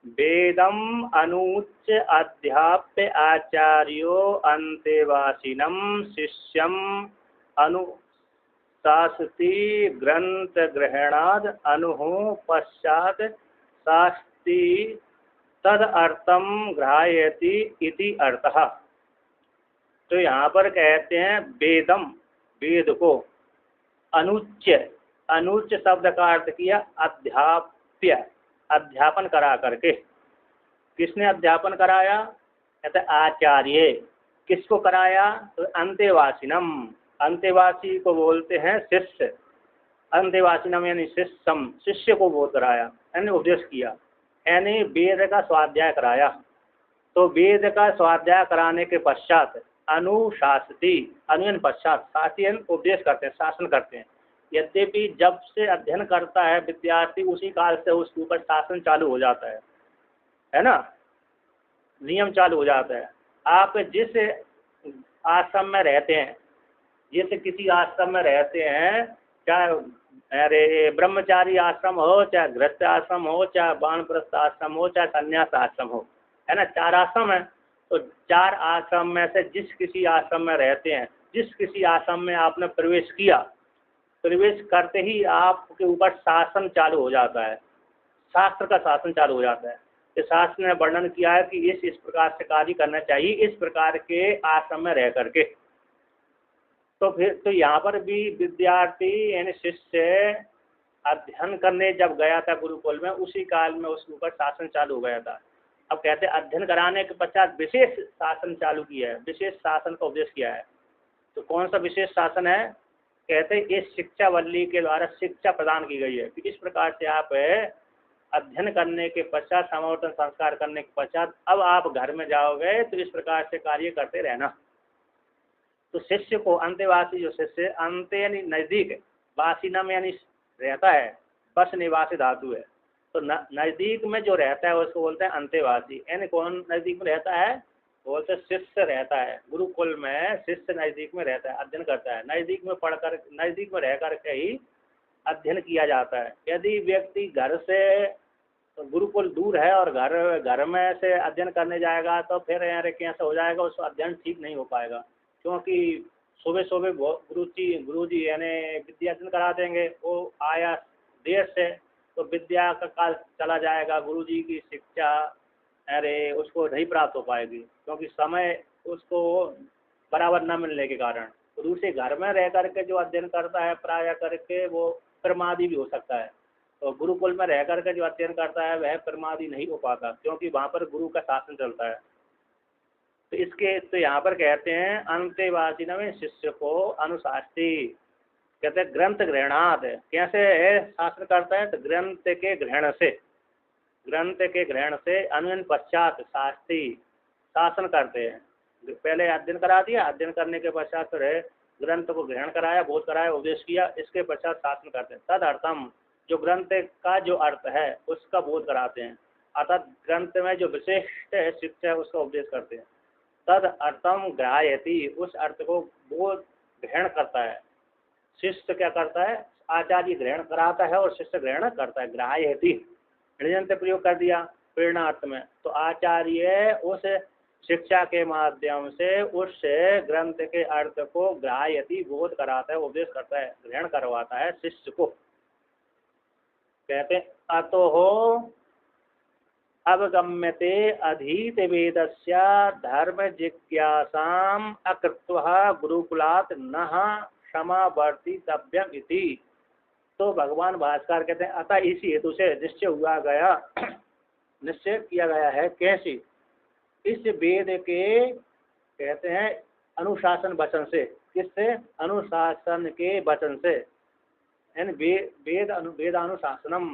वेदम अनुच्य अध्याप्य आचार्यो अंतेवासिनम शिष्यम अनुशासति ग्रंथ ग्रहणाद अनु पश्चात शास्ति तद अर्थम ग्राह्यति इति अर्थः। तो यहाँ पर कहते हैं वेदम, वेद को, अनुच्य, अनुच्य शब्द का अर्थ किया अध्याप्य, अध्यापन करा करके। किसने अध्यापन कराया? कहते आचार्य। किसको कराया? तो अंतेवासिनम, अंतेवासी को बोलते हैं शिष्य। अंतेवासिनम यानी शिष्यम, शिष्य को बोध कराया, यानी उपदेश किया, यानी वेद का स्वाध्याय कराया। तो वेद का स्वाध्याय कराने के पश्चात अनुशासती, अनुयन पश्चात, शासन उपदेश करते हैं, शासन करते हैं। यद्यपि जब से अध्ययन करता है विद्यार्थी उसी काल से उसके ऊपर शासन चालू हो जाता है ना, नियम चालू हो जाता है। आप जिस आश्रम में रहते हैं, जिस किसी आश्रम में रहते हैं, चाहे अरे ब्रह्मचारी आश्रम हो, चाहे गृहस्थ आश्रम हो, चाहे वानप्रस्थ आश्रम हो, चाहे संन्यास आश्रम हो, है ना, 4 आश्रम है। तो 4 आश्रम में से जिस किसी आश्रम में रहते हैं, जिस किसी आश्रम में आपने प्रवेश किया, प्रवेश करते ही आपके ऊपर शासन चालू हो जाता है, शास्त्र का शासन चालू हो जाता है। इस शास्त्र ने वर्णन किया है कि इस प्रकार से कार्य करना चाहिए, इस प्रकार के आश्रम में रह करके। तो फिर तो यहाँ पर भी विद्यार्थी यानी शिष्य अध्ययन करने जब गया था गुरुकुल में, उसी काल में उसके ऊपर शासन चालू हो गया था। अब कहते हैं अध्ययन कराने के पश्चात विशेष शासन चालू किया है, विशेष शासन का उपदेश किया है। तो कौन सा विशेष शासन है? कहते हैं इस शिक्षा वल्ली के द्वारा शिक्षा प्रदान की गई है कि इस प्रकार से आप अध्ययन करने के पश्चात, समावर्तन संस्कार करने के पश्चात अब आप घर में जाओगे तो इस प्रकार से कार्य करते रहना। तो शिष्य को, अंतेवासी जो शिष्य, अंत यानी नजदीक, वासीनम यानी रहता है, बस निवासी धातु है। तो नजदीक में जो रहता है उसको बोलते हैं अंतेवासी। यानी कौन नजदीक में रहता है? बोलते शिष्य रहता है गुरुकुल में, शिष्य नजदीक में रहता है, अध्ययन करता है, नजदीक में पढ़कर, नजदीक में रह करके ही अध्ययन किया जाता है। यदि व्यक्ति घर से, तो गुरुकुल दूर है और घर में से अध्ययन करने जाएगा तो फिर यार कैसे हो जाएगा, उसका अध्ययन ठीक नहीं हो पाएगा। क्योंकि सुबह सुबह गुरु जी यानी विद्या अध्ययन करा देंगे, वो आया देर से तो विद्या का काल चला जाएगा, गुरु जी की शिक्षा अरे उसको नहीं प्राप्त हो पाएगी, क्योंकि समय उसको बराबर न मिलने के कारण। तो दूसरे घर में रह करके जो अध्ययन करता है प्राय करके वो प्रमादी भी हो सकता है। तो गुरुकुल में रह करके जो अध्ययन करता है वह प्रमादी नहीं हो पाता, क्योंकि वहाँ पर गुरु का शासन चलता है। तो इसके तो यहाँ पर कहते हैं अंतेवासी में शिष्य को अनुशास्ती, कहते हैं ग्रंथ ग्रहणाद। कैसे शासन करता है? तो ग्रंथ के ग्रहण से, ग्रंथ के ग्रहण से अनुयन पश्चात शास्त्री, शासन करते हैं। पहले अध्ययन करा दिया, अध्ययन करने के पश्चात फिर ग्रंथ को ग्रहण कराया, बोध कराया, उपदेश किया, इसके पश्चात शासन करते हैं। तद अर्थम, जो ग्रंथ का जो अर्थ है उसका बोध कराते हैं, अर्थात ग्रंथ में जो विशिष्ट शिक्षा है उसका उपदेश करते हैं। तद अर्थम ग्राह्यति, उस अर्थ को बोध ग्रहण करता है। शिष्य क्या करता है? आचार्य ग्रहण कराता है और शिष्य ग्रहण करता है। ग्राह्यति ऋजंत प्रयोग कर दिया प्रेरणार्थ में, तो आचार्य उस शिक्षा के माध्यम से उस ग्रंथ के अर्थ को ग्राह्यति, बोध कराता है, उपदेश करता है, ग्रहण करवाता है शिष्य को। कहते अतो हो अवगम्यते अधीत वेदस्य धर्म जिज्ञासाम अकृत्वा गुरुकुलात् नः क्षमावर्तितव्यम इति। तो भगवान भास्कर कहते हैं अतः इसी हेतु से निश्चय हुआ गया, निश्चय किया गया है। कैसे? इस वेद के कहते हैं अनुशासन वचन से। किससे? अनुशासन के वचन से, यानी वेदानुशासनम,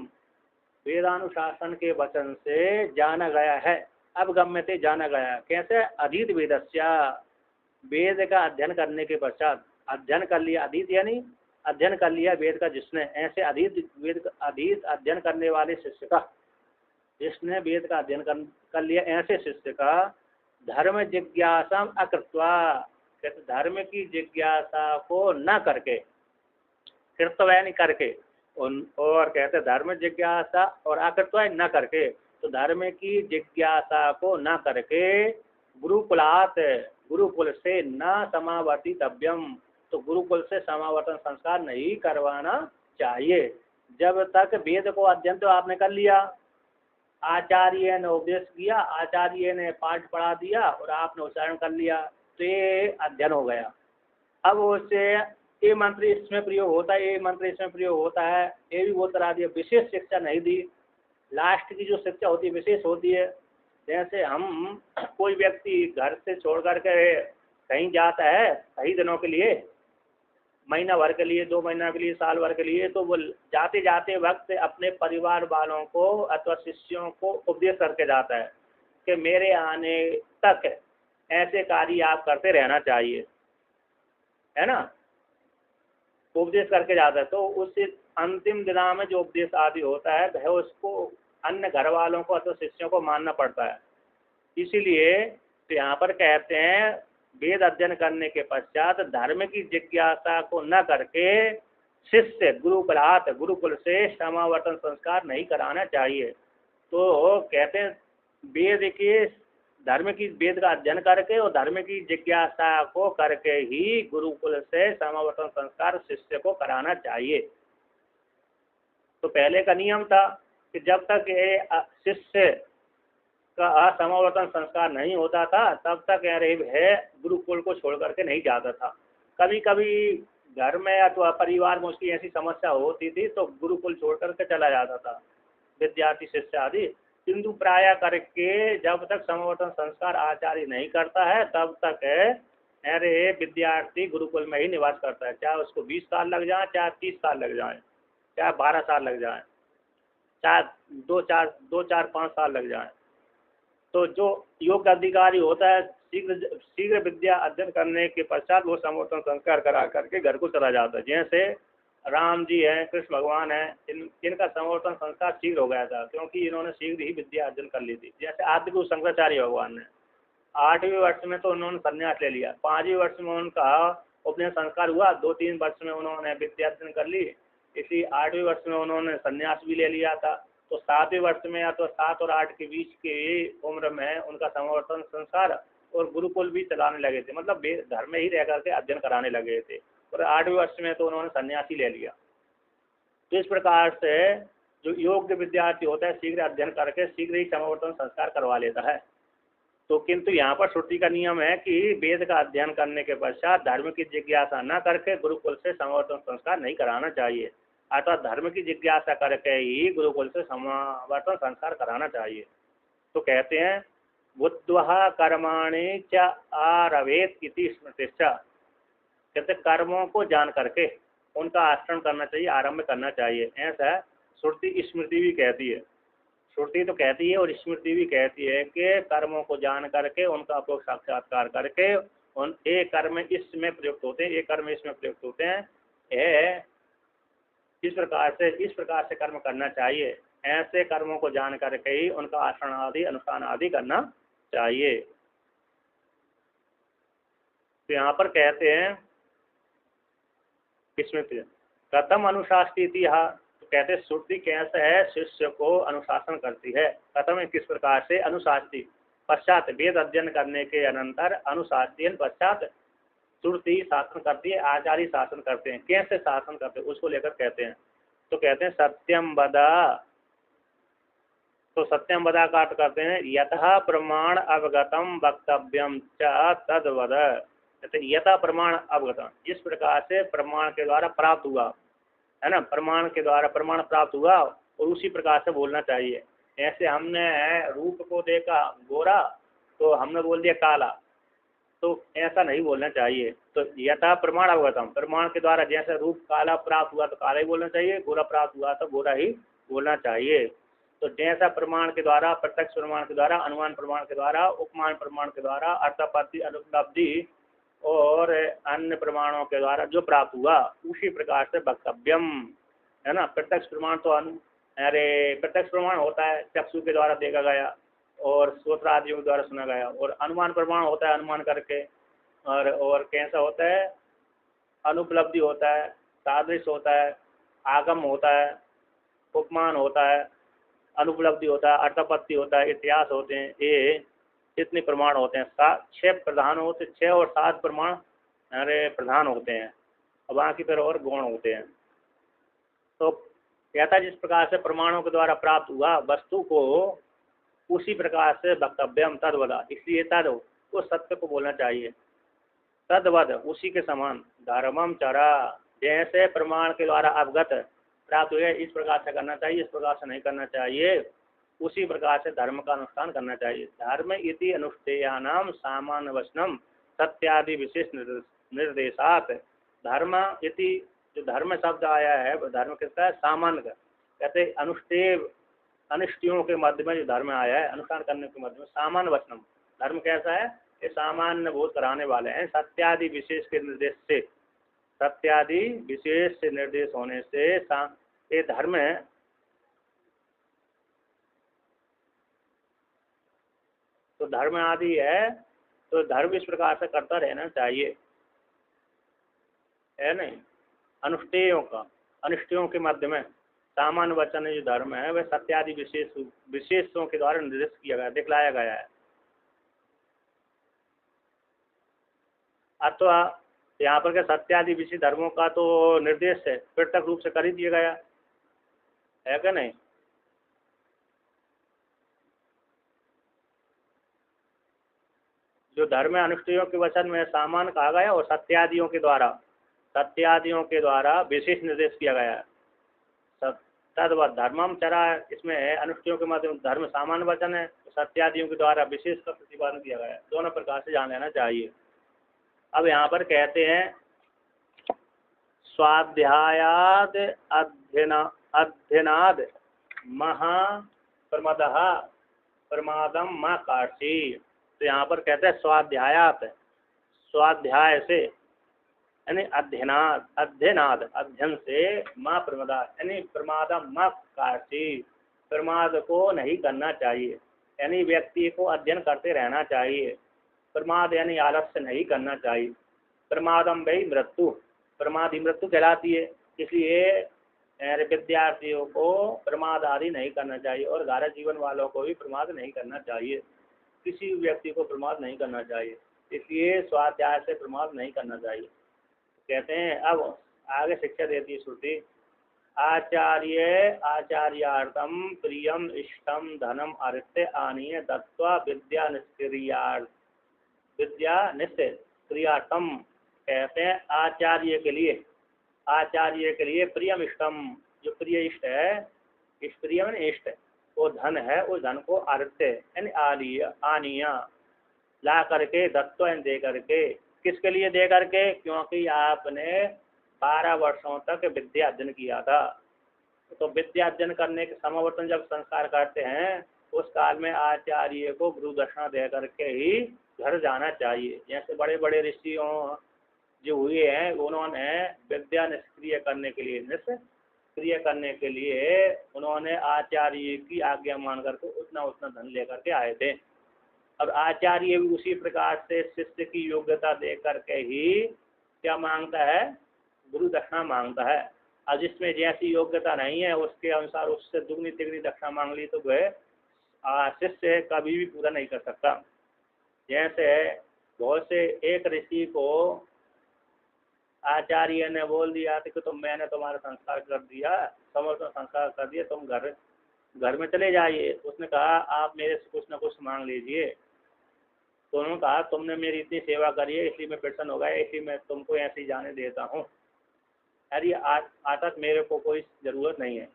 वेदानुशासन के वचन से जाना गया है। अब गम्यते जाना गया। कैसे? अधीत वेदस्या, वेद का अध्ययन करने के पश्चात, अध्ययन कर लिया, अधीत यानी अध्ययन कर लिया वेद का जिसने, ऐसे अधीत वेद का अधीत अध्ययन करने वाले शिष्य का, जिसने वेद का अध्ययन कर लिया ऐसे शिष्य का, धर्म जिज्ञासा अकृत्वा, कहते धर्म की जिज्ञासा को न करके, कृत्व यानी करके, और कहते धर्म जिज्ञासा और अकृत्वा न करके, तो धर्म की जिज्ञासा को न करके गुरुकुलात, गुरुकुल से न समावर्तितव्यम, तो गुरुकुल से समावर्तन संस्कार नहीं करवाना चाहिए। जब तक वेद को अध्ययन तो आपने कर लिया, आचार्य ने उपदेश किया, आचार्य ने पाठ पढ़ा दिया और आपने उच्चारण कर लिया, तो ये अध्ययन हो गया। अब उससे ये मंत्र इसमें प्रयोग होता है, ये मंत्र इसमें प्रयोग होता है, ये भी बहुत तरह दिया, विशेष शिक्षा नहीं दी। लास्ट की जो शिक्षा होती है विशेष होती है। जैसे हम कोई व्यक्ति घर से छोड़ करके कहीं जाता है कई दिनों के लिए, महीना भर के लिए, 2 महीना के लिए, साल भर के लिए, तो वो जाते जाते वक्त अपने परिवार वालों को अथवा शिष्यों को उपदेश करके जाता है कि मेरे आने तक ऐसे कार्य आप करते रहना चाहिए, है ना, उपदेश करके जाता है। तो उस अंतिम दिना में जो उपदेश आदि होता है वह उसको अन्य घर वालों को अथवा शिष्यों को मानना पड़ता है। इसीलिए तो यहाँ पर कहते हैं वेद अध्ययन करने के पश्चात धर्म की जिज्ञासा को न करके शिष्य गुरुकुलात, गुरुकुल से समावर्तन संस्कार नहीं कराना चाहिए। तो कहते हैं वेद के धर्म की, वेद का अध्ययन करके और धर्म की जिज्ञासा को करके ही गुरुकुल से समावर्तन संस्कार शिष्य को कराना चाहिए। तो पहले का नियम था कि जब तक ये शिष्य का समावर्तन संस्कार नहीं होता था तब तक है गुरुकुल को छोड़ करके नहीं जाता था। कभी कभी घर में अथवा परिवार में उसकी ऐसी समस्या होती थी तो गुरुकुल छोड़ करके चला जाता था विद्यार्थी शिष्य आदि, किंतु प्राय करके जब तक समावर्तन संस्कार आचार्य नहीं करता है तब तक अरे विद्यार्थी गुरुकुल में ही निवास करता है, चाहे उसको 20 साल लग जाए, चाहे 30 साल लग जाए, चाहे 12 साल लग जाए, चाहे 2-4-5 साल लग जाए। तो जो योग्य अधिकारी होता है शीघ्र विद्या अध्ययन करने के पश्चात वो समावर्तन संस्कार करा करके घर को चला जाता है। जैसे राम जी हैं, कृष्ण भगवान हैं, इनका समावर्तन संस्कार शीघ्र हो गया था क्योंकि इन्होंने शीघ्र ही विद्या अर्जन कर ली थी। जैसे आदिगुरु शंकराचार्य भगवान ने 8वें वर्ष में तो उन्होंने संन्यास ले लिया, 5वें वर्ष में उनका उपनयन संस्कार हुआ, 2-3 वर्ष में उन्होंने विद्या अर्जन कर ली, इसलिए 8वें वर्ष में उन्होंने संन्यास भी ले लिया था। तो 7वें वर्ष में या तो 7 और 8 के बीच की उम्र में उनका समावर्तन संस्कार और गुरुकुल भी चलाने लगे थे, मतलब घर में ही रह करके अध्ययन कराने लगे थे, और 8वें वर्ष में तो उन्होंने सन्यासी ले लिया। तो इस प्रकार से जो योग्य विद्यार्थी होता है शीघ्र अध्ययन करके शीघ्र ही समावर्तन संस्कार करवा लेता है। तो किंतु यहाँ पर श्रुति का नियम है कि वेद का अध्ययन करने के पश्चात धर्म की जिज्ञासा न करके गुरुकुल से समावर्तन संस्कार नहीं कराना चाहिए, अर्थात धर्म की जिज्ञासा करके ही गुरुकुल से समावर्तन संस्कार कराना चाहिए। तो कहते हैं बुद्ध्वा कर्माणि च आरवेत इति स्मृतिश्च, कहते कर्मों को जान करके उनका आचरण करना चाहिए, आरंभ करना चाहिए। ऐसा श्रुति स्मृति भी कहती है, श्रुति तो कहती है और स्मृति भी कहती है कि कर्मों को जान करके उनका उपयोग साक्षात्कार करके उन एक कर्म इसमें प्रयुक्त होते हैं, एक कर्म इसमें प्रयुक्त होते हैं, इस प्रकार से कर्म करना चाहिए। ऐसे कर्मों को जान करके ही उनका आचरण आदि अनुष्ठान आदि करना चाहिए। तो यहाँ पर कहते हैं स्मृति कथम अनुशास्ती, तो कहते श्रुति कैसे है शिष्य को अनुशासन करती है, कथम किस प्रकार से अनुशास्ती, पश्चात वेद अध्ययन करने के अनंतर अनुशास्ती पश्चात श्रुति शासन करती है, आचार्य शासन करते हैं। कैसे शासन करते हैं उसको लेकर कहते हैं। तो कहते हैं सत्यम वदा, तो सत्यम वदा का अर्थ करते हैं यथा प्रमाण अवगतम वक्तव्यम च तद्वद, यथा प्रमाण अवगतम, जिस प्रकार से प्रमाण के द्वारा प्राप्त हुआ है ना, प्रमाण के द्वारा प्रमाण प्राप्त हुआ और उसी प्रकार से बोलना चाहिए। ऐसे हमने रूप को देखा गोरा तो हमने बोल दिया काला, तो ऐसा नहीं बोलना चाहिए। तो यथा प्रमाण अवगतम, प्रमाण के द्वारा जैसे रूप काला प्राप्त हुआ तो काला ही बोलना चाहिए, गोरा प्राप्त हुआ तो गोरा ही बोलना चाहिए। तो जैसा प्रमाण के द्वारा, प्रत्यक्ष प्रमाण के द्वारा, अनुमान प्रमाण के द्वारा, उपमान प्रमाण के द्वारा, अर्थापत्ति अनुपलब्धि और अन्य प्रमाणों के द्वारा जो प्राप्त हुआ उसी प्रकार से वक्तव्यम, है ना। प्रत्यक्ष प्रमाण तो प्रत्यक्ष प्रमाण होता है चक्षु के द्वारा देखा गया और श्रोत्र आदियों के द्वारा सुना गया, और अनुमान प्रमाण होता है अनुमान करके, और कैसा होता है अनुपलब्धि होता है, सादृश्य होता है, आगम होता है, उपमान होता है, अनुपलब्धि होता है, अर्थापत्ति होता है, इतिहास होते हैं, ये इतने प्रमाण होते हैं। 6 प्रधान होते, 6 और 7 प्रमाण हमारे प्रधान होते हैं और बाकी फिर और गौण होते हैं। तो कहता जिस प्रकार से प्रमाणों के द्वारा प्राप्त हुआ वस्तु को उसी प्रकार से वक्तव्यम तद्वदा, इसलिए तद उस सत्य को बोलना चाहिए। तद्वद उसी के समान, धर्मम चरा, जैसे प्रमाण के द्वारा अवगत प्राप्त हुए इस प्रकार से करना चाहिए, इस प्रकार से नहीं करना चाहिए, उसी प्रकार से धर्म का अनुष्ठान करना चाहिए। धर्म इति अनुष्ठेयानाम सामान्य वचनम सत्यादि विशेष निर्देशात। धर्म इति जो धर्म शब्द आया है वो धर्म किसका है? सामान्य का। कहते अनुष्ठेय अनिष्टियों के मध्य में जो धर्म आया है अनुष्ठान करने के मध्य में, सामान्य वचनम, धर्म कैसा है? ये सामान्य बोध कराने वाले हैं। सत्यादि विशेष के निर्देश से, सत्यादि विशेष से निर्देश होने से ये धर्म है। तो धर्म आदि है, तो धर्म इस प्रकार से करता रहना चाहिए, है नहीं? अनुष्ठेयों का, अनिष्ठेयों के मध्य में सामान्य वचन जो धर्म है वह सत्यादि विशेषों के द्वारा निर्देश किया गया, दिखलाया गया है। अथवा यहाँ पर क्या सत्यादि विशेष धर्मों का तो निर्देश है, पृथक रूप से कर ही दिया गया है क्या नहीं? जो धर्म है अनुष्ठेयों के वचन में सामान्य कहा गया और सत्यादियों के द्वारा विशेष निर्देश किया गया है। तद्वत धर्मम चरा, इसमें है अनुष्ठेयों के माध्यम धर्म सामान्य वचन है, सत्यादियों के द्वारा विशेष का प्रतिपादन किया गया है। दोनों प्रकार से जान लेना चाहिए। अब यहाँ पर कहते हैं स्वाध्यायाद अध्ययनाद महाप्रमदः प्रमादम मा कार्षी। तो यहाँ पर कहते हैं स्वाध्यायात, स्वाध्याय से यानी अध्ययनाद अध्ययन से, माँ प्रमदा यानी प्रमादम मा कार्षी, प्रमाद को नहीं करना चाहिए, यानी व्यक्ति को अध्ययन करते रहना चाहिए। प्रमाद यानी आलस्य नहीं करना चाहिए। प्रमादम भाई मृत्यु, प्रमाद ही मृत्यु कहलाती है, इसलिए विद्यार्थियों को प्रमाद आदि नहीं करना चाहिए और गारह जीवन वालों को भी प्रमाद नहीं करना चाहिए। किसी व्यक्ति को प्रमाद नहीं करना चाहिए, इसलिए स्वाध्याय से प्रमाद नहीं करना चाहिए। कहते हैं अब आगे शिक्षा देती है श्रुति, आचार्यार्थम प्रियम इष्टम धनम अर्थे आनीय दत्वा विद्या निष्क्रियार्थम। कहते हैं आचार्य के लिए प्रियम इष्टम, जो प्रिय इष्ट है, इस प्रिय में इष्ट वो धन है, उस धन को अर्थ यानी आनिया ला करके, दत्व दे करके, किसके लिए दे करके? क्योंकि आपने 12 वर्षों तक विद्या अध्ययन किया था, तो विद्या अध्ययन करने के समावर्तन जब संस्कार करते हैं उस काल में आचार्य को गुरु दक्षिणा दे करके ही घर जाना चाहिए। जैसे बड़े बड़े ऋषियों जो हुए हैं उन्होंने विद्या निष्क्रिय करने के लिए उन्होंने आचार्य की आज्ञा मान करके उतना धन लेकर के आए थे। अब आचार्य भी उसी प्रकार से शिष्य की योग्यता दे करके ही क्या मांगता है? गुरु दक्षिणा मांगता है। और जिसमें जैसी योग्यता नहीं है उसके अनुसार उससे दुगनी तिगनी दक्षिणा मांग ली तो वह शिष्य कभी भी पूरा नहीं कर सकता। जैसे बहुत से एक ऋषि को आचार्य ने बोल दिया था कि मैंने तुम्हारा संस्कार कर दिया, समर्पण संस्कार कर दिया, तुम घर में चले जाइए। उसने कहा आप मेरे से कुछ न कुछ मांग लीजिए। तो उन्होंने कहा तुमने मेरी इतनी सेवा करी है इसलिए मैं प्रसन्न हो गया, इसलिए मैं तुमको ऐसे ही जाने देता हूँ। अरे आज तक मेरे को कोई ज़रूरत नहीं है।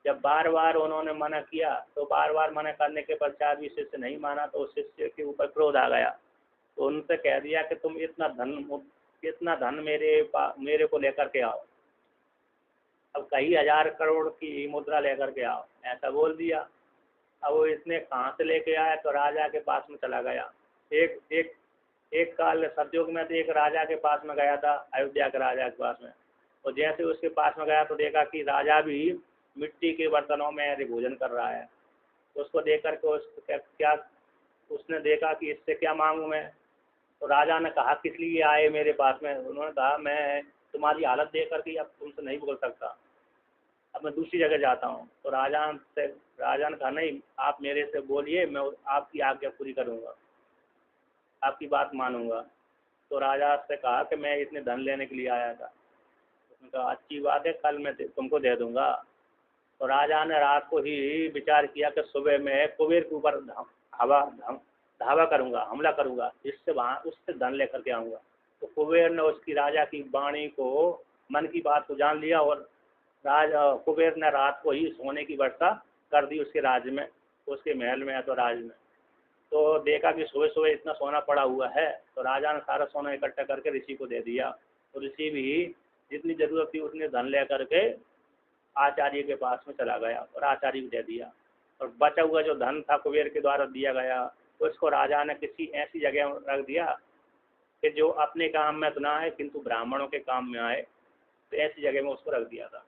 जब बार बार उन्होंने मना किया तो बार बार मना करने के पश्चात भी शिष्य नहीं माना तो शिष्य के ऊपर क्रोध आ गया। तो उनसे कह दिया कि तुम इतना धन मेरे को लेकर के आओ, अब कई हजार करोड़ की मुद्रा लेकर के आओ, ऐसा बोल दिया। अब वो इसने कहाँ से लेके आया? तो राजा के पास में चला गया। एक काल सतयुग में तो एक राजा के पास में गया था, अयोध्या के राजा के पास में। और जैसे उसके पास में गया तो देखा कि राजा भी मिट्टी के बर्तनों में भोजन कर रहा है। तो उसको देख करके उसने देखा कि इससे क्या मांगू मैं। तो राजा ने कहा किस लिए आए मेरे पास में? उन्होंने कहा मैं तुम्हारी हालत देख करके अब तुमसे नहीं बोल सकता। अब मैं दूसरी जगह जाता हूँ। तो राजा ने कहा नहीं, आप मेरे से बोलिए, मैं आपकी आज्ञा पूरी करूँगा, आपकी बात मानूंगा। तो राजा से कहा कि मैं इतने धन लेने के लिए आया था। उसने कहा अच्छी बात है, कल मैं तुमको दे दूंगा। तो राजा ने रात को ही विचार किया कि सुबह मैं कुबेर के ऊपर धावा करूंगा, हमला करूंगा, जिससे वहाँ उससे धन लेकर के आऊँगा। तो कुबेर ने उसकी राजा की वाणी को, मन की बात को जान लिया और कुबेर ने रात को ही सोने की व्यवस्था कर दी उसके राज्य में, उसके महल में है तो राज में। तो देखा कि सुबह सुबह इतना सोना पड़ा हुआ है, तो राजा ने सारा सोना इकट्ठा करके ऋषि को दे दिया। तो ऋषि भी जितनी जरूरत थी उतने धन ले करके आचार्य के पास में चला गया और आचार्य को दे दिया। और बचा हुआ जो धन था कुबेर के द्वारा दिया गया, तो उसको राजा ने किसी ऐसी जगह रख दिया कि जो अपने काम में तो ना आए किंतु ब्राह्मणों के काम में आए, तो ऐसी जगह में उसको रख दिया था।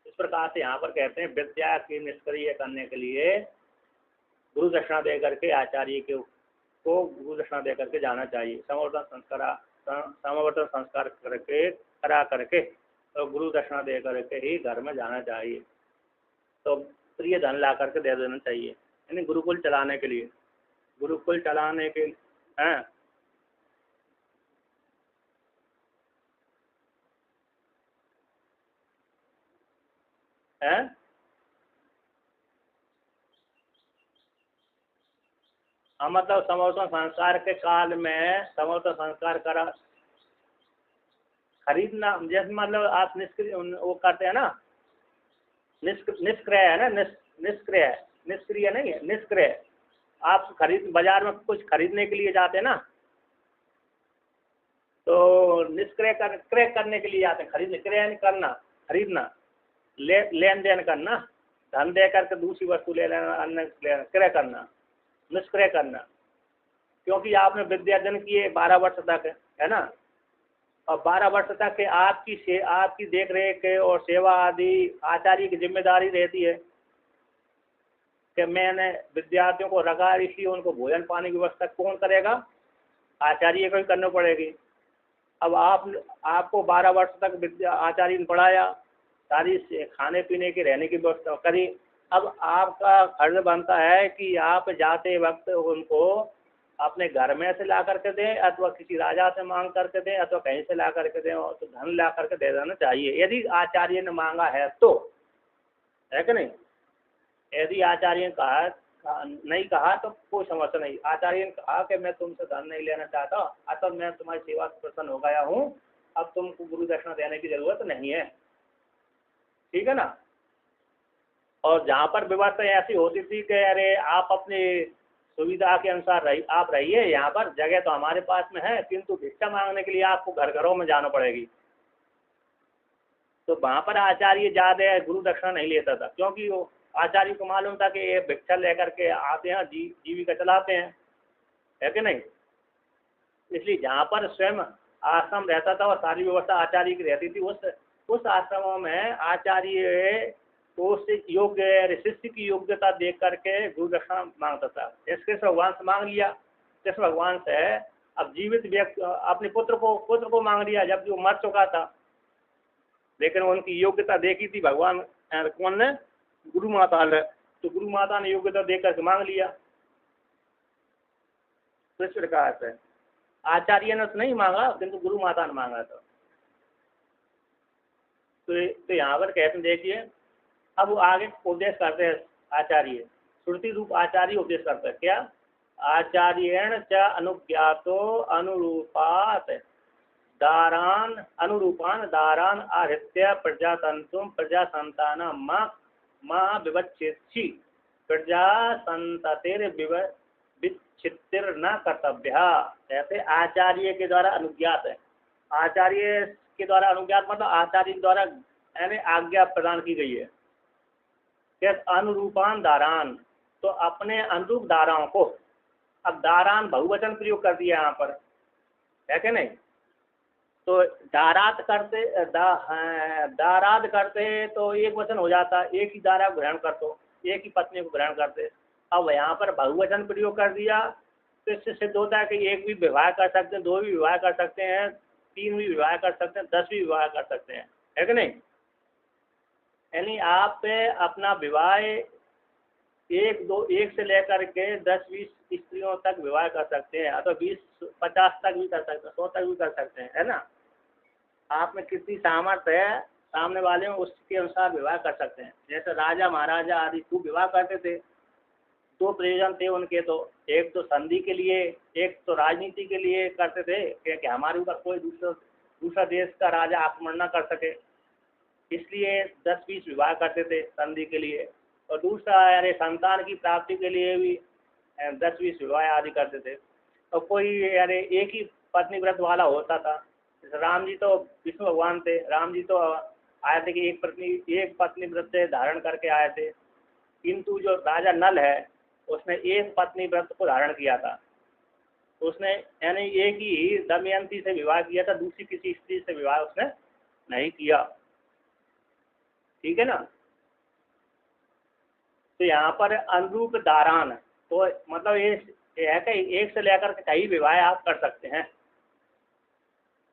इस प्रकार से यहाँ पर कहते हैं विद्या की निष्क्रिय करने के लिए गुरु दक्षिणा दे करके आचार्य को गुरु दक्षिणा दे करके जाना चाहिए। समवर्तन संस्कार करके करा करके तो गुरु दक्षिणा दे करके ही घर में जाना चाहिए। तो प्रिय धन ला करके दे देना चाहिए, यानी गुरुकुल चलाने के लिए, गुरुकुल चलाने के हैं। हैं हाँ, मतलब समवर्तन संस्कार के काल में समवर्तन संस्कार करा खरीदना, जैसे मतलब आप निष्क्रिय वो करते हैं ना, निष्क्रिय है ना, निष्क्रिय, निष्क्रिय नहीं है, निष्क्रिय। आप बाजार में कुछ खरीदने के लिए जाते हैं ना, तो क्रय करने के लिए जाते हैं, खरीदने, क्रय करना, खरीदना, लेन देन करना, धन दे करके दूसरी वस्तु ले लेना, अन्य क्रय करना, निष्क्रय करना। क्योंकि आपने विद्यार्जन किए 12 वर्ष तक, है ना, और 12 वर्ष तक के आपकी देख रेख और सेवा आदि आचार्य की जिम्मेदारी रहती है कि मैंने विद्यार्थियों को रखा, इसलिए उनको भोजन पानी की व्यवस्था कौन करेगा? आचार्य को ही करनी पड़ेगी। अब आपको 12 वर्ष तक आचार्य ने पढ़ाया, सारी खाने पीने की रहने की व्यवस्था करी। अब आपका फर्ज बनता है कि आप जाते वक्त उनको अपने घर में से ला करके दें, अथवा किसी राजा से मांग करके दें, अथवा कहीं से ला करके दें, और तो धन ला करके दे देना चाहिए यदि आचार्य ने मांगा है तो, है कि नहीं। यदि आचार्य ने कहा नहीं कहा तो कोई समस्या नहीं। आचार्य ने कहा कि मैं तुमसे धन नहीं लेना चाहता, अतः मैं तुम्हारी सेवा से प्रसन्न हो गया हूँ, अब तुमको गुरु दक्षिणा देने की जरूरत नहीं है, ठीक है ना। और जहाँ पर व्यवस्था ऐसी होती थी कि अरे आप अपनी सुविधा के अनुसार आप रहिए, यहाँ पर जगह तो हमारे पास में है, किंतु भिक्षा मांगने के लिए आपको घरों में जाना पड़ेगी, तो वहाँ पर आचार्य ज्यादा गुरु दक्षिणा नहीं लेता था, क्योंकि वो आचार्य को मालूम था कि ये भिक्षा लेकर के आते हैं, जीविका चलाते हैं, है कि नहीं। इसलिए जहाँ पर स्वयं आश्रम रहता था और सारी व्यवस्था आचार्य की रहती थी, उस आश्रमों में आचार्य तो उससे योग्य शिष्य की योग्यता देख करके गुरु दक्षिणा मांगता था। इसके भगवान से मांग लिया, कृष्ण भगवान से अब जीवित व्यक्ति अपने पुत्र को मांग लिया जबकि वो मर चुका था, लेकिन उनकी योग्यता देखी थी भगवान कौन ने? गुरु माता ने। तो गुरु माता ने योग्यता देख करके मांग लिया। तो इस प्रकार से आचार्य ने तो नहीं मांगा, किंतु गुरु माता ने मांगा था। तो यहाँ पर कहते देखिए, अब वो आगे उपदेश करते हैं आचार्य, श्रुति रूप आचार्य उपदेश करते हैं क्या? आचार्येण च अनुज्ञातो अनुरूपात अनुरूपान दारान आहृत्य प्रजातंतुम प्रजासंतान मां विवच्छेत्सि प्रजा संततिर विच्छित्तिर न कर्तव्य। ऐसे आचार्य के द्वारा अनुज्ञात है। आचार्य के द्वारा अनुज्ञात मतलब आचार्य के द्वारा यानी आज्ञा प्रदान की गई है। अनुरूपान दारान, तो अपने अनुरूप दाराओं को, अब दारान बहुवचन प्रयोग कर दिया यहाँ पर, है कि नहीं। तो दारात करते दाराद करते तो एक वचन हो जाता, एक ही दारा ग्रहण करते, एक ही पत्नी को ग्रहण करते। अब यहाँ पर बहुवचन प्रयोग कर दिया तो इससे सिद्ध होता है कि एक भी विवाह कर सकते हैं, 2 भी विवाह कर सकते हैं, 3 भी विवाह कर सकते हैं, 10 भी विवाह कर सकते हैं, है कि नहीं। यानी आप अपना विवाह एक से लेकर के 10-20 स्त्रियों तक विवाह कर सकते हैं, अथवा 20-50 तक भी कर सकते हैं, 100 तक भी कर सकते हैं, है ना। आप में कितनी सामर्थ्य है सामने वाले में, उसके अनुसार विवाह कर सकते हैं। जैसे राजा महाराजा आदि खूब विवाह करते थे। दो प्रयोजन थे उनके, तो एक तो संधि के लिए, एक तो राजनीति के लिए करते थे कि हमारे ऊपर कोई दूसरा देश का राजा आक्रमण न कर सके, इसलिए 10-20 विवाह करते थे संधि के लिए। और दूसरा यानी संतान की प्राप्ति के लिए भी 10-20 विवाह आदि करते थे। और कोई यानी एक ही पत्नी व्रत वाला होता था। जैसे राम जी तो विष्णु भगवान थे, राम जी तो आए थे कि एक पत्नी व्रत से धारण करके आए थे, किंतु जो राजा नल है उसने एक पत्नी व्रत को धारण किया था। उसने यानी एक ही दमयंती से विवाह किया था, दूसरी किसी स्त्री से विवाह उसने नहीं किया। ठीक है ना। तो यहाँ पर अनुरूप दारान, तो मतलब ये है कि एक से लेकर के कई विवाह आप कर सकते हैं।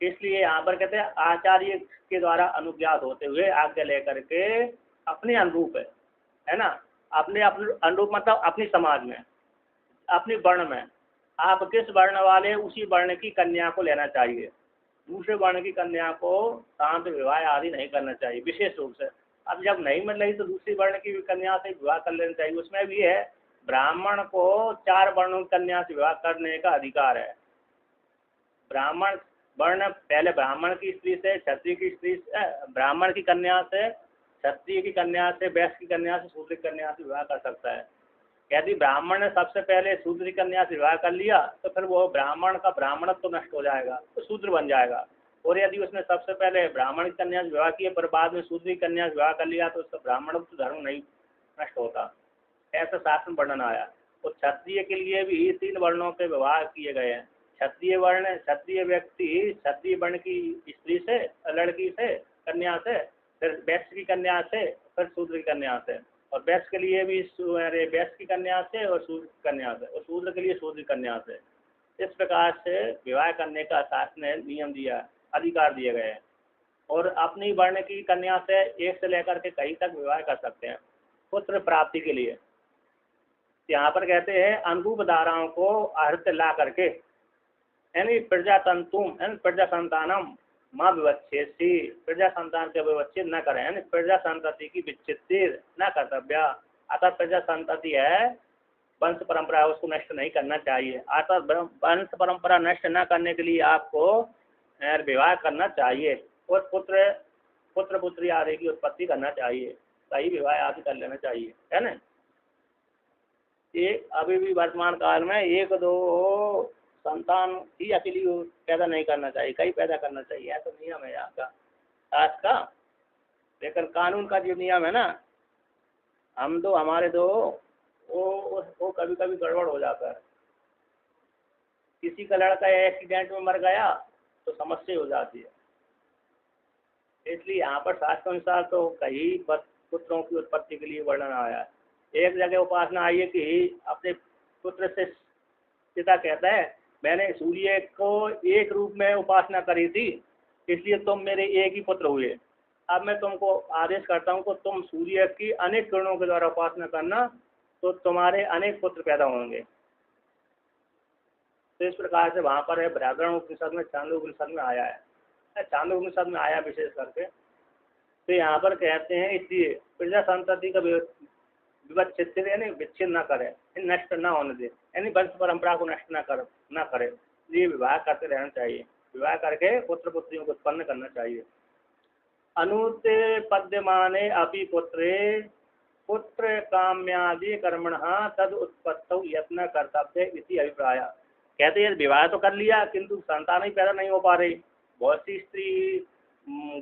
इसलिए यहाँ पर कहते हैं आचार्य के द्वारा अनुज्ञात होते हुए आज्ञा लेकर के अपने अनुरूप है ना, अपने अनुरूप मतलब अपनी समाज में, अपनी वर्ण में आप किस वर्ण वाले उसी वर्ण की कन्या को लेना चाहिए। दूसरे वर्ण की कन्या को शांत विवाह आदि नहीं करना चाहिए विशेष रूप से। अब जब नहीं मिल रही तो दूसरी वर्ण की कन्या से विवाह कर लेना चाहिए। उसमें भी है ब्राह्मण को 4 वर्णों की कन्या से विवाह करने का अधिकार है। ब्राह्मण वर्ण पहले ब्राह्मण की स्त्री से, क्षत्रिय की स्त्री से, ब्राह्मण की कन्या से, क्षत्रिय की कन्या से, वैश्य की कन्या से, शूद्र की कन्या से विवाह कर सकता है। यदि ब्राह्मण ने सबसे पहले शूद्र की कन्या से विवाह कर लिया तो फिर वो ब्राह्मण का ब्राह्मणत्व तो नष्ट हो जाएगा, तो शूद्र बन जाएगा। और यदि उसने सबसे पहले ब्राह्मण की कन्या से विवाह किया पर बाद में शूद्र की कन्या से विवाह कर लिया तो उसका ब्राह्मणत्व धर्म नहीं नष्ट होता। ऐसा शास्त्र वर्णन आया। तो क्षत्रिय के लिए भी 3 वर्णों के विवाह किए गए हैं। क्षत्रिय वर्ण, क्षत्रिय व्यक्ति क्षत्रिय वर्ण की स्त्री से, लड़की से, कन्या से, फिर वैश्य की कन्या से, फिर शूद्र की कन्या से। और वैश्य के लिए भी वैश्य की कन्या से और शूद्र की कन्या से, और शूद्र के लिए शूद्र की कन्या से। इस प्रकार से विवाह करने का शास्त्र ने नियम दिया, अधिकार दिए गए हैं। और अपनी वर्ण की कन्या से एक से लेकर के कई तक विवाह कर सकते हैं पुत्र प्राप्ति के लिए। यहाँ पर कहते हैं अनुरूप धाराओं को आहृत ला करके, यानी प्रजातंतुम यानी प्रजा संतानम माँ विवच्छेसी, प्रजा संतान के विवच्छेद न करें, यानी प्रजा संतति की विच्छेद न कर्तव्य। अतः प्रजा संतति है, वंश परंपरा है, उसको नष्ट नहीं करना चाहिए। अतः वंश परंपरा नष्ट न करने के लिए आपको विवाह करना चाहिए और पुत्र पुत्री आदि की उत्पत्ति करना चाहिए, सही विवाह आदि कर लेना चाहिए, है ना। एक अभी भी वर्तमान काल में 1-2 संतान ही अकेली पैदा नहीं करना चाहिए, कई पैदा करना चाहिए, ऐसा तो नियम है यहाँ का शास्त्र का। लेकिन कानून का जो नियम है ना, हम दो हमारे दो, वो कभी कभी गड़बड़ हो जाता है। किसी का लड़का एक्सीडेंट में मर गया तो समस्या हो जाती है। इसलिए यहाँ पर शास्त्र अनुसार तो कई पुत्रों की उत्पत्ति के लिए वर्णन आया है। एक जगह उपासना आई है कि अपने पुत्र से पिता कहता है मैंने सूर्य को एक रूप में उपासना करी थी, इसलिए तुम मेरे एक ही पुत्र हुए। अब मैं तुमको आदेश करता हूँ कि तुम सूर्य की अनेक किरणों के द्वारा उपासना करना, तो तुम्हारे अनेक पुत्र पैदा होंगे। तो इस प्रकार से वहाँ पर है बृहदारण्यक उपनिषद में, चांदोग्य उपनिषद में आया है, चांदोग्य उपनिषद में आया विशेष करके। तो यहाँ पर कहते हैं इसलिए प्रजा संतति का विच्छेद यानी विच्छेद न करे, नष्ट न होने दे, यानी वंश परंपरा को नष्ट न करे, ये विवाह करते रहना चाहिए। विवाह करके पुत्र पुत्रियों को उत्पन्न करना चाहिए। अनुते पद्यमाने अपि पुत्रे पुत्र काम्यादि कर्मण तद उत्पत्तौ यत्न कर्तव्य इति अभिप्राय। कहते हैं विवाह तो कर लिया किंतु संतान ही पैदा नहीं हो पा रही। बहुत सी स्त्री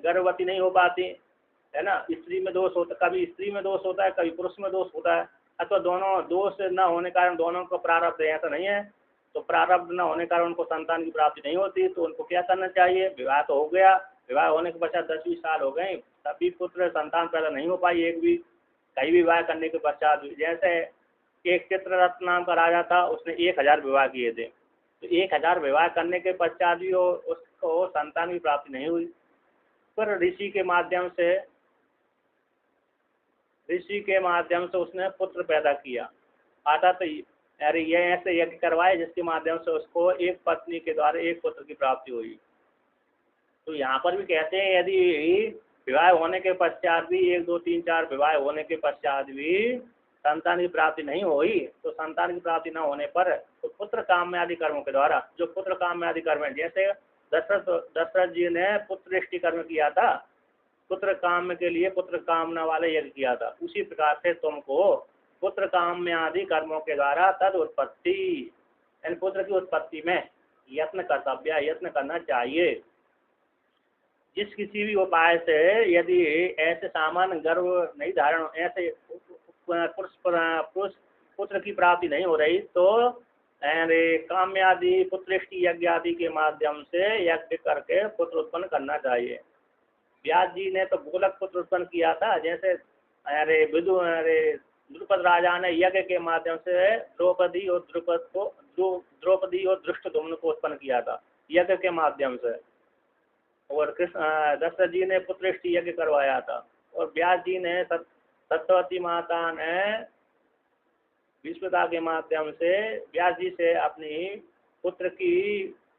गर्भवती नहीं हो पाती, है ना। स्त्री में दोष होता, कभी स्त्री में दोष होता है, कभी पुरुष में दोष होता है, अथवा दोनों दोष न होने के कारण दोनों को प्रारब्ध है, ऐसा नहीं है। तो प्रारब्ध न होने के कारण उनको संतान की प्राप्ति नहीं होती, तो उनको क्या करना चाहिए। विवाह तो हो गया, विवाह होने के पश्चात 10-20 साल हो गए, तभी पुत्र संतान पैदा नहीं हो पाई एक भी, कई विवाह करने के पश्चात भी। जैसे एक चित्ररथ नाम का राजा था, उसने 1000 विवाह किए थे, तो 1000 विवाह करने के पश्चात भी उसको संतान की प्राप्ति नहीं हुई। पर ऋषि के माध्यम से ऋषि के माध्यम से उसने पुत्र पैदा किया। आता तो अरे ये ऐसे यज्ञ करवाए जिसके माध्यम से उसको एक पत्नी के द्वारा एक पुत्र की प्राप्ति हुई। तो यहाँ पर भी कहते हैं यदि विवाह होने के पश्चात भी 1 2 3 4 विवाह होने के पश्चात भी संतान की प्राप्ति नहीं हुई तो संतान की प्राप्ति न होने पर तो पुत्र काम्य आदि कर्मों के द्वारा, जो पुत्र काम्य आदि कर्म है, जैसे दशरथ जी ने पुत्र सृष्टि कर्म किया था, पुत्र काम्य के लिए पुत्र कामना वाले यज्ञ किया था, उसी प्रकार से तुमको पुत्र काम्य आदि कर्मों के द्वारा तद उत्पत्ति यानी पुत्र की उत्पत्ति में यत्न कर्तव्य, यत्न करना चाहिए। जिस किसी भी उपाय से यदि ऐसे सामान्य गर्भ नहीं धारण, ऐसे पुरुष पुत्र की प्राप्ति नहीं हो रही तो काम्यादि पुत्रष्टि यज्ञ आदि के माध्यम से यज्ञ करके पुत्र उत्पन्न करना चाहिए। व्यास जी ने तो गोलक पुत्र उत्पन्न किया था, जैसे द्रुपद राजा ने यज्ञ के माध्यम से द्रौपदी और धृष्टद्युम्न को उत्पन्न किया था यज्ञ के माध्यम से, और कृष्ण दशरथ जी ने पुत्रष्टि यज्ञ करवाया था, और व्यास जी ने सत्यवती माता ने विश्वता के माध्यम से व्यास जी से अपनी पुत्र की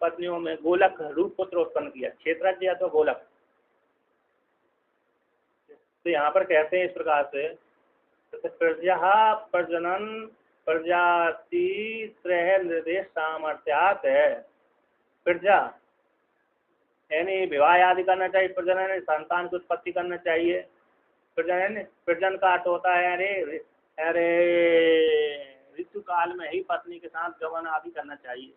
पत्नियों में गोलक रूप पुत्र उत्पन्न किया, क्षेत्रज्ञ या तो गोलक। तो यहाँ पर कहते हैं इस प्रकार से प्रजा प्रजनन प्रजाति त्रय निर्देश सामर्थ्यात है। प्रजा यानी विवाह आदि करना चाहिए, प्रजनन संतान की उत्पत्ति करना चाहिए। प्रजनन का अर्थ होता है अरे ऋतु काल में ही पत्नी के साथ गमन आदि करना चाहिए।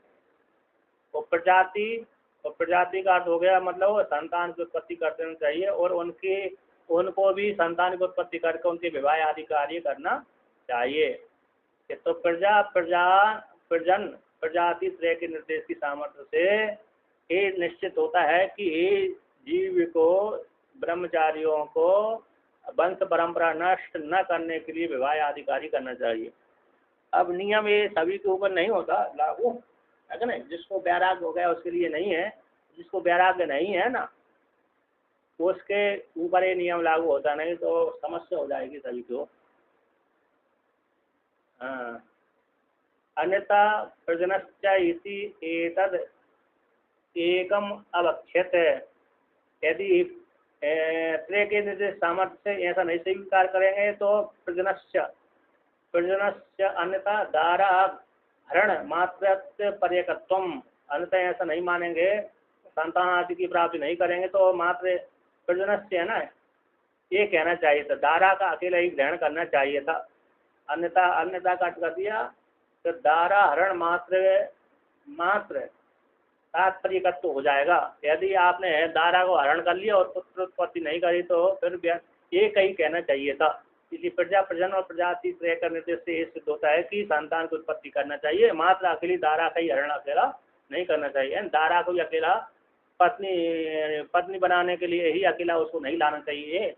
और प्रजाति का अर्थ हो गया मतलब संतान की उत्पत्ति कर देना चाहिए, और उनको भी संतान की उत्पत्ति करके उनके विवाह आदि कार्य करना चाहिए। तो प्रजाति त्रय के निर्देश की सामर्थ्य से ये निश्चित होता है कि जीव को, ब्रह्मचारियों को वंश परंपरा नष्ट न करने के लिए विवाह आदि कार्य करना चाहिए। अब नियम ये सभी के ऊपर नहीं होता लागू, है ना। जिसको वैराग्य हो गया उसके लिए नहीं है, जिसको वैराग्य नहीं है ना उसके ऊपर ये नियम लागू होता नहीं, तो समस्या हो जाएगी सभी को। हाँ, अन्यथा प्रजनश्च इति एतद् एकम अवक्षेत। यदि त्रय के निर्देश सामर्थ्य से ऐसा नहीं स्वीकार करेंगे तो प्रजनश्च अन्यथा दारा हरण मात्र पर्यकत्वम, अन्यथा ऐसा नहीं मानेंगे, संतान आदि की प्राप्ति नहीं करेंगे तो मात्र प्रजनश्च है ना, ये कहना चाहिए था, दारा का अकेला ही ग्रहण करना चाहिए था। अन्यथा का कर दिया तो दारा हरण मात्र तात्पर्यकत्व हो जाएगा। यदि आपने दारा को हरण कर लिया और पुत्र उत्पत्ति नहीं करी तो फिर एक ही कहना चाहिए था। इसलिए प्रजनन और प्रजाति त्रय का निर्देश से सिद्ध होता है कि संतान की उत्पत्ति करना चाहिए, मात्र अकेली दारा का ही हरण अकेला नहीं करना चाहिए। दारा को ही अकेला पत्नी बनाने के लिए ही अकेला उसको नहीं लाना चाहिए,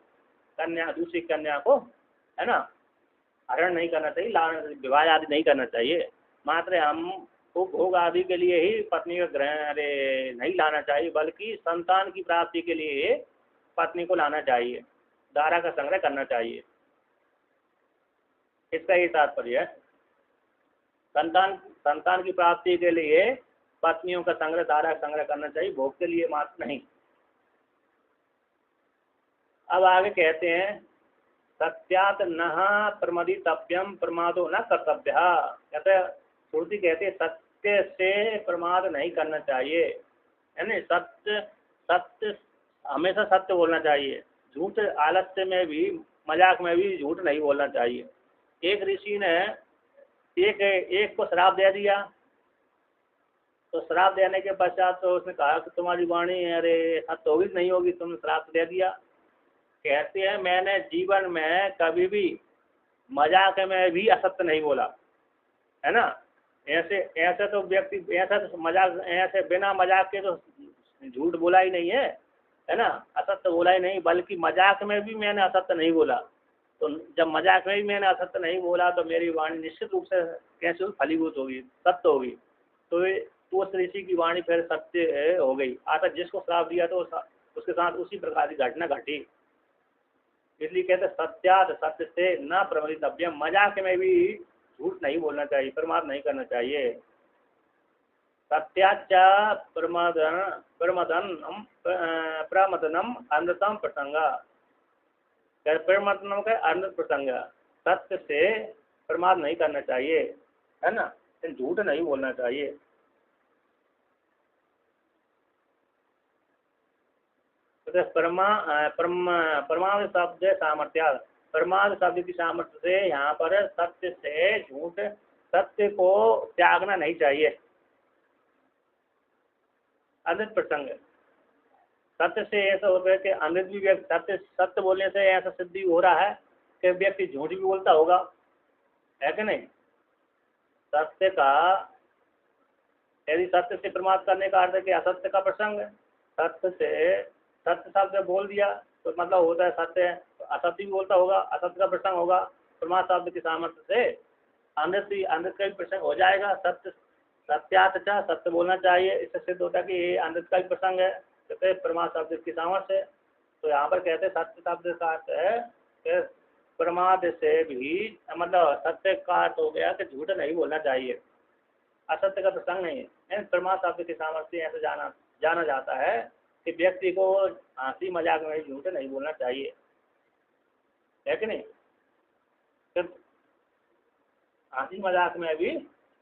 कन्या दूसरी कन्या को, है ना, हरण नहीं करना चाहिए, विवाह आदि नहीं करना चाहिए। मात्र हम भोग आदि के लिए ही पत्नी का ग्रहण नहीं लाना चाहिए, बल्कि संतान की प्राप्ति के लिए पत्नी को लाना चाहिए, दारा का संग्रह करना चाहिए। इसका ये तात्पर्य है, संतान की प्राप्ति के लिए पत्नियों का संग्रह, दारा का संग्रह करना चाहिए, भोग के लिए मात्र नहीं। अब आगे कहते हैं सत्यात न प्रमदितव्यम प्रमादो न कर्तव्य। कहते श्रुति कहते सत्य से प्रमाद नहीं करना चाहिए, यानी सत्य हमेशा सत्य बोलना चाहिए, झूठ आलस्य में भी मजाक में भी झूठ नहीं बोलना चाहिए। एक ऋषि ने एक को श्राप दे दिया, तो श्राप देने के पश्चात तो उसने कहा कि तुम्हारी वाणी सत्य होगी नहीं होगी, तुमने श्राप दे दिया। कहते हैं मैंने जीवन में कभी भी मजाक में भी असत्य नहीं बोला, है ना। ऐसे तो व्यक्ति ऐसे बिना मजाक के तो झूठ बोला ही नहीं है ना, असत्य बोला ही नहीं, बल्कि मजाक में भी मैंने असत्य नहीं बोला। तो जब मजाक में भी मैंने असत्य नहीं बोला तो मेरी वाणी निश्चित रूप से कैसे फलीभूत होगी, सत्य होगी। तो उस ऋषि की वाणी फिर सत्य हो गई। आता जिसको श्राप दिया तो उसके साथ उसी प्रकार की घटना घटी। इसलिए कहते हैं सत्याद, सत्य से न प्रमदितव्यम, मजाक में भी झूठ नहीं बोलना चाहिए, प्रमाद नहीं करना चाहिए। सत्याचा प्रमदन प्रमदनम प्रमदनम अनृतम प्रसंग, प्रमदनम का अनृत प्रसंग, सत्य से प्रमाद नहीं करना चाहिए, है ना, झूठ नहीं बोलना चाहिए। तो परमाद शब्द सामर्थ्या, परमाद शब्द की सामर्थ्य से यहाँ पर सत्य से झूठ, सत्य को त्यागना नहीं चाहिए। अनृत प्रसंग, सत्य से ऐसा होता है कि अमृत भी व्यक्ति सत्य सत्य बोलने से ऐसा सिद्धि हो रहा है कि व्यक्ति झूठ भी बोलता होगा, है कि नहीं। सत्य का, यदि सत्य से प्रमाद करने का अर्थ है कि असत्य का प्रसंग, सत्य से सत्य शब्द बोल दिया तो मतलब होता है सत्य, असत्य भी बोलता होगा, असत्य का प्रसंग होगा। प्रमाद शब्द की सामर्थ्य से अमृत का भी प्रसंग हो जाएगा। सत्य सत्याचा, सत्य बोलना चाहिए, इससे सिद्ध होता है कि ये अमृत का भी प्रसंग है, कहते प्रमाद शब्द की सामर्थ्य है। तो यहाँ पर कहते हैं सत्य शब्द का अर्थ है कि प्रमाद से भी, मतलब सत्य का अर्थ हो गया कि झूठ नहीं बोलना चाहिए, असत्य का प्रसंग नहीं है। प्रमाद शब्द की सामर्थ्य ऐसे जाना जाता है कि व्यक्ति को हंसी मजाक में झूठ नहीं बोलना चाहिए, है कि नहीं। सिर्फ हंसी मजाक में भी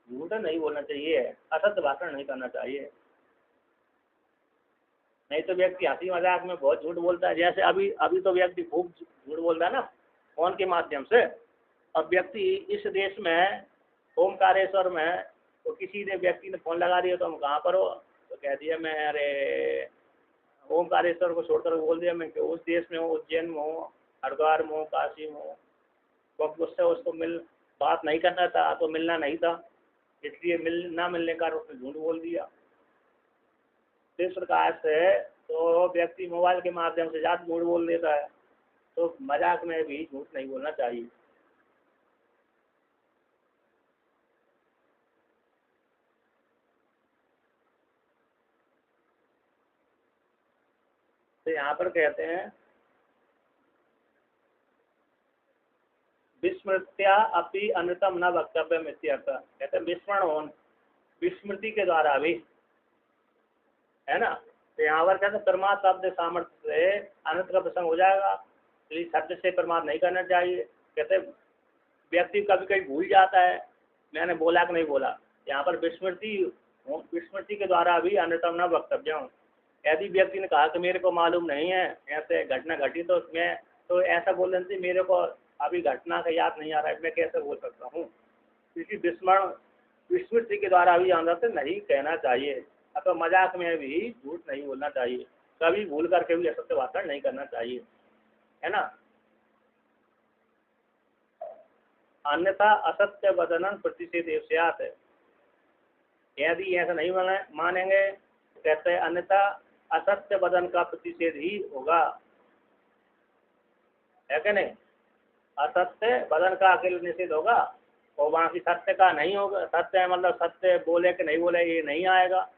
झूठ नहीं बोलना चाहिए, असत्य भाषण नहीं करना चाहिए। नहीं तो व्यक्ति हंसी मजाक में बहुत झूठ बोलता है, जैसे अभी अभी तो व्यक्ति खूब झूठ बोलता है ना फोन के माध्यम से। अब व्यक्ति इस देश में ओमकारेश्वर में, तो किसी ने व्यक्ति ने फोन लगा दिया तो हम कहाँ पर हो, तो कह दिया मैं अरे ओमकारेश्वर को छोड़कर बोल दिया मैं कि उस देश में हूँ, उज्जैन में हूँ, हरिद्वार में हूँ, काशी में हूँ। क्योंकि उससे उसको बात नहीं करना था, तो मिलना नहीं था, इसलिए ना मिलने का उसने झूठ बोल दिया। इस प्रकार से तो व्यक्ति मोबाइल के माध्यम से ज़्यादा झूठ बोल देता है, तो मजाक में भी झूठ नहीं बोलना चाहिए। तो यहाँ पर कहते हैं विस्मृत्या अपि अनृतम न वक्तव्यम इत्यर्थ, कहते हैं विस्मृति के द्वारा भी, है ना। तो यहाँ पर कहते हैं प्रमाद शब्द सामर्थ्य से अनंत का प्रसंग हो जाएगा, इसलिए शब्द से प्रमाद नहीं करना चाहिए। कहते व्यक्ति कभी कभी भूल जाता है मैंने बोला कि नहीं बोला, यहाँ पर विस्मृति के द्वारा भी अनृतम न वक्तव्य। यदि व्यक्ति ने कहा कि मेरे को मालूम नहीं है ऐसे घटना घटी, तो मैं तो ऐसा बोलने से मेरे को अभी घटना का याद नहीं आ रहा है, मैं कैसे बोल सकता हूँ। क्योंकि विस्मृति के द्वारा भी अनर्थ नहीं कहना चाहिए, अथवा मजाक में भी झूठ नहीं बोलना चाहिए, कभी भूल करके भी असत्य भाषण नहीं करना चाहिए, है ना। अन्यथा असत्य वदनन प्रतिषेध एवस्यात्, यदि ऐसा नहीं मानेंगे कहते हैं अन्यथा असत्य वदन का प्रतिषेध ही होगा, है कि नहीं। असत्य वदन का अकेले निषेध होगा और वहाँ की सत्य का नहीं होगा। सत्य मतलब सत्य बोले कि नहीं बोले ये नहीं आएगा,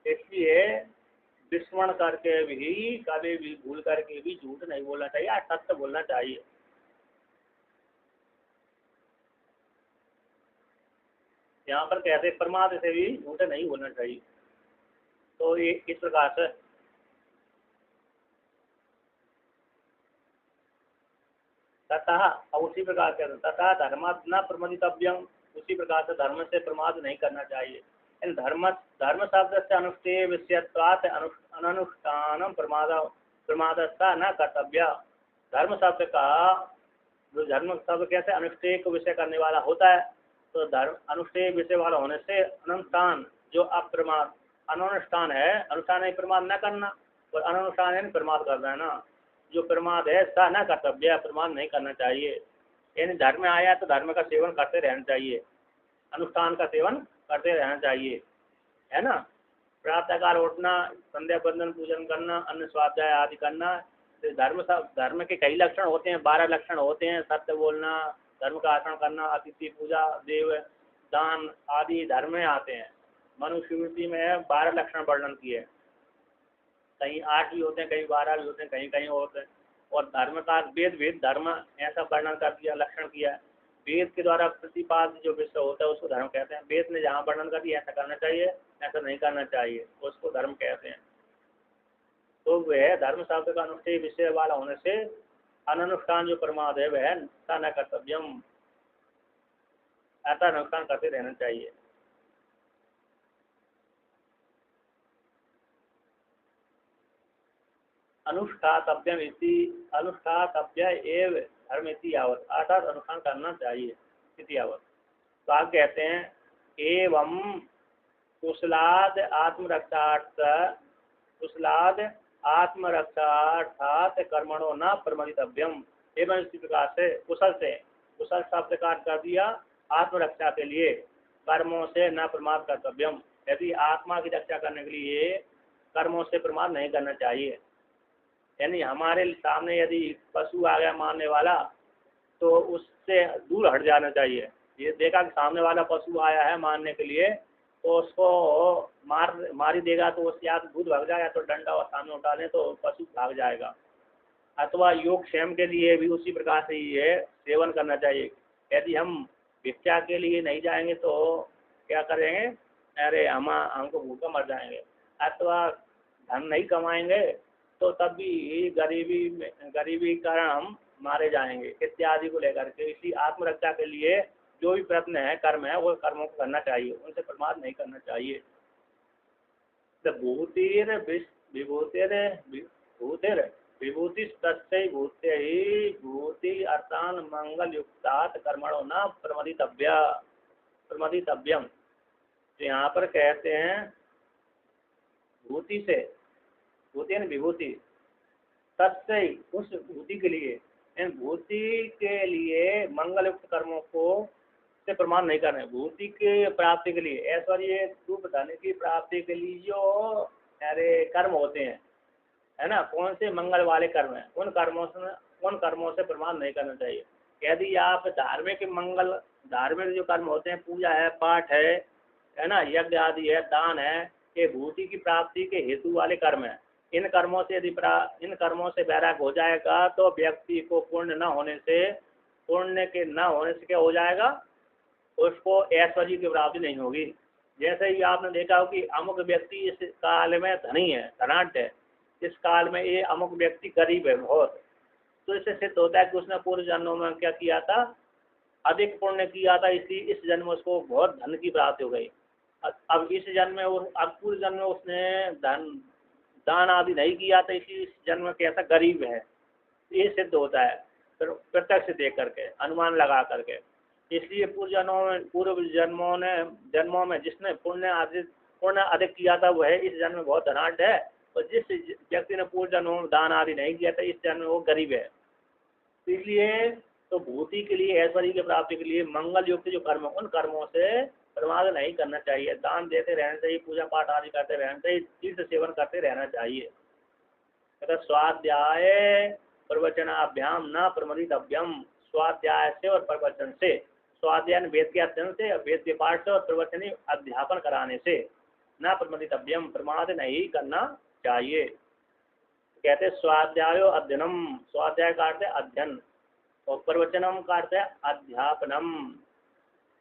इसलिए विस्मरण करके भी कभी भी भूल करके भी झूठ नहीं बोलना चाहिए, सत्य बोलना चाहिए। यहाँ पर कहते प्रमाद से भी झूठ नहीं बोलना चाहिए। तो ये इस प्रकार से तथा, और उसी प्रकार से तथा धर्मात् न प्रमदितव्यम, उसी प्रकार से धर्म से प्रमाद नहीं करना चाहिए। धर्म शब्द से अनुष्ठेय विषयत्वात् अनुष्ठान प्रमादस्था न कर्तव्य। धर्म शब्द का जो धर्म शब्द कैसे अनुष्ठेय को विषय करने वाला होता है, तो धर्म अनुष्ठेय विषय वाला होने से अनुष्ठान जो अप्रमाद अनुष्ठान है, अनुष्ठान है प्रमाद न करना, और अनुष्ठान है प्रमाद करना है ना, जो प्रमाद है सा न कर्तव्य, प्रमाद नहीं करना चाहिए। यानी धर्म में आया तो धर्म का सेवन करते रहना चाहिए, अनुष्ठान का सेवन करते रहना चाहिए, है ना। प्रातःकाल उठना, संध्या बंदन पूजन करना, अन्न स्वाध्याय आदि करना, तो धर्म के कई लक्षण होते हैं, 12 लक्षण होते हैं। सत्य बोलना, धर्म का आचरण करना, अतिथि पूजा, देव दान आदि धर्म में आते हैं। मनुस्मृति में 12 लक्षण वर्णन किए, कहीं 8 भी होते हैं, कहीं 12 भी होते हैं, कहीं कहीं होते हैं, और धर्म का वेद वेद धर्म ऐसा वर्णन कर दिया, लक्षण किया। वेद के द्वारा प्रतिपाद्य जो विषय होता है उसको धर्म कहते हैं। वेद ने जहाँ वर्णन कर दिया ऐसा करना चाहिए, ऐसा नहीं करना चाहिए, उसको धर्म कहते हैं। तो वह धर्म शब्द का अनुष्ठेय विषय वाला होने से अनुष्ठान जो प्रमाद है वह न कर्तव्यम, ऐसा अनुष्ठान करते रहना चाहिए। अनुष्ठातव्यम इति अनुष्ठातव्य एव धर्म इति यावत, अर्थात अनुष्ठान करना चाहिए इति यावत। तो आप कहते हैं एवं कुशलाद आत्मरक्षार्थात कर्मणो न प्रमदितव्यम। एवं इसी प्रकार से कुशल शब्द का अर्थ कर दिया आत्मरक्षा के लिए, कर्मों से न प्रमाद कर्तव्यम। यदि आत्मा की रक्षा करने के लिए कर्मों से प्रमाद नहीं करना चाहिए। यानी हमारे सामने यदि पशु आ गया मारने वाला तो उससे दूर हट जाना चाहिए। ये देखा कि सामने वाला पशु आया है मारने के लिए, तो उसको मार ही देगा, तो उससे या तो दूर भाग जाए या तो डंडा और सामने उठा लें तो पशु भाग जाएगा। अथवा योग क्षेम के लिए भी उसी प्रकार से ये सेवन करना चाहिए। यदि हम भिक्षा के लिए नहीं जाएंगे तो क्या करेंगे, अरे हमको भूखा मर जाएंगे। अथवा धन नहीं कमाएंगे तो तब भी गरीबी कारण हम मारे जाएंगे इत्यादि को लेकर के। इसी आत्मरक्षा के लिए जो भी प्रयत्न है, कर्म है, वो कर्मों को करना चाहिए, उनसे प्रमाद नहीं करना चाहिए। विभूति तस्यै भूति अर्थान मंगल युक्तात् कर्मणो न प्रमदितव्यम। तो यहाँ पर कहते हैं भूति से, भूति यानी विभूति, तस्यै उस भूति के लिए, भूति के लिए मंगल युक्त कर्मों को से प्रमाण नहीं करना है। भूति के प्राप्ति के लिए, ऐश्वर्य रूप धन की प्राप्ति के लिए जो अरे कर्म होते हैं, है ना, कौन से मंगल वाले कर्म हैं, उन कर्मों से प्रमाण नहीं करना चाहिए। यदि आप धार्मिक जो कर्म होते हैं, पूजा है, पाठ है ना, यज्ञ आदि है, दान है, ये भूति की प्राप्ति के हेतु वाले कर्म है। इन कर्मों से वैराग हो जाएगा तो व्यक्ति को पुण्य न होने से क्या हो जाएगा, उसको ऐश्वर्य की प्राप्ति नहीं होगी। जैसे ही आपने देखा हो कि अमुक व्यक्ति इस काल में धनी है, धनाढ्य है, इस काल में ये अमुक व्यक्ति गरीब है बहुत, तो इससे सिद्ध होता है कि उसने पूर्व जन्मों में क्या किया था, अधिक पुण्य किया था, इसलिए इस जन्म में उसको बहुत धन की प्राप्ति हो गई। अब इस जन्म में अब पूर्व जन्म में उसने दान आदि नहीं किया था, इसलिए इस जन्म में कैसा गरीब है, ये सिद्ध होता है प्रत्यक्ष देख करके, अनुमान लगा करके। इसलिए पूर्व जन्मों में जिसने पुण्य अधिक किया था वह इस जन्म में बहुत धनाढ्य है, और जिस व्यक्ति ने पूर्व जन्मों में दान आदि नहीं किया था इस जन्म में वो गरीब है। इसलिए तो भूति के लिए, ऐश्वर्य की प्राप्ति के लिए मंगल युक्त जो कर्म, उन कर्मों से प्रमाद नहीं करना चाहिए। दान देते रहना चाहिए, पूजा पाठ आदि करते रहना चाहिए, तीर्थ सेवन करते रहना चाहिए। स्वाध्याय प्रवचनाभ्याम न प्रमदितव्यम। स्वाध्याय से और प्रवचन से, स्वाध्याय वेद के अध्ययन से, वेद के पाठ से और प्रवचन अध्यापन कराने से न प्रमदितव्यम, प्रमाद नहीं करना चाहिए। कहते स्वाध्यायो अध्ययनम, स्वाध्याय का अर्थ है अध्ययन, और प्रवचनम का अर्थ है अध्यापनम।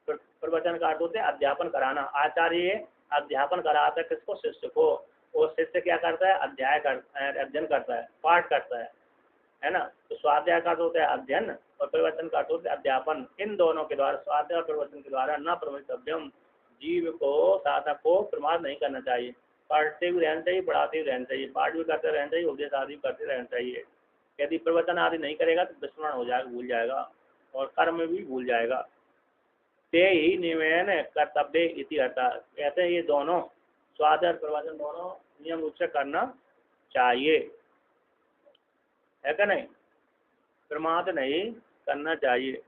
प्रवचन का अर्थ होता है अध्यापन कराना। आचार्य अध्यापन कराता है किसको, शिष्य को, और शिष्य क्या करता है, अध्ययन करता है, पाठ करता है ना। तो स्वाध्याय का अर्थ होता है अध्ययन और प्रवचन का अर्थ होता है अध्यापन। इन दोनों के द्वारा, स्वाध्याय और प्रवचन के द्वारा न प्रमदितव्यम, जीव को, साधक को प्रमाद नहीं करना चाहिए। पढ़ते भी रहना चाहिए, पढ़ाते भी रहना चाहिए, पाठ भी करते रहना चाहिए, उपदेश आदि करते रहना चाहिए। यदि प्रवचन आदि नहीं करेगा तो विस्मरण हो जाएगा, भूल जाएगा, और कर्म भी भूल जाएगा। ते ही नियमेन कर्तव्य इति अर्थात, कहते हैं ये दोनों, स्वाध्याय और प्रवचन दोनों नियम रूप से करना चाहिए, है क्या नहीं, प्रमाद नहीं करना चाहिए।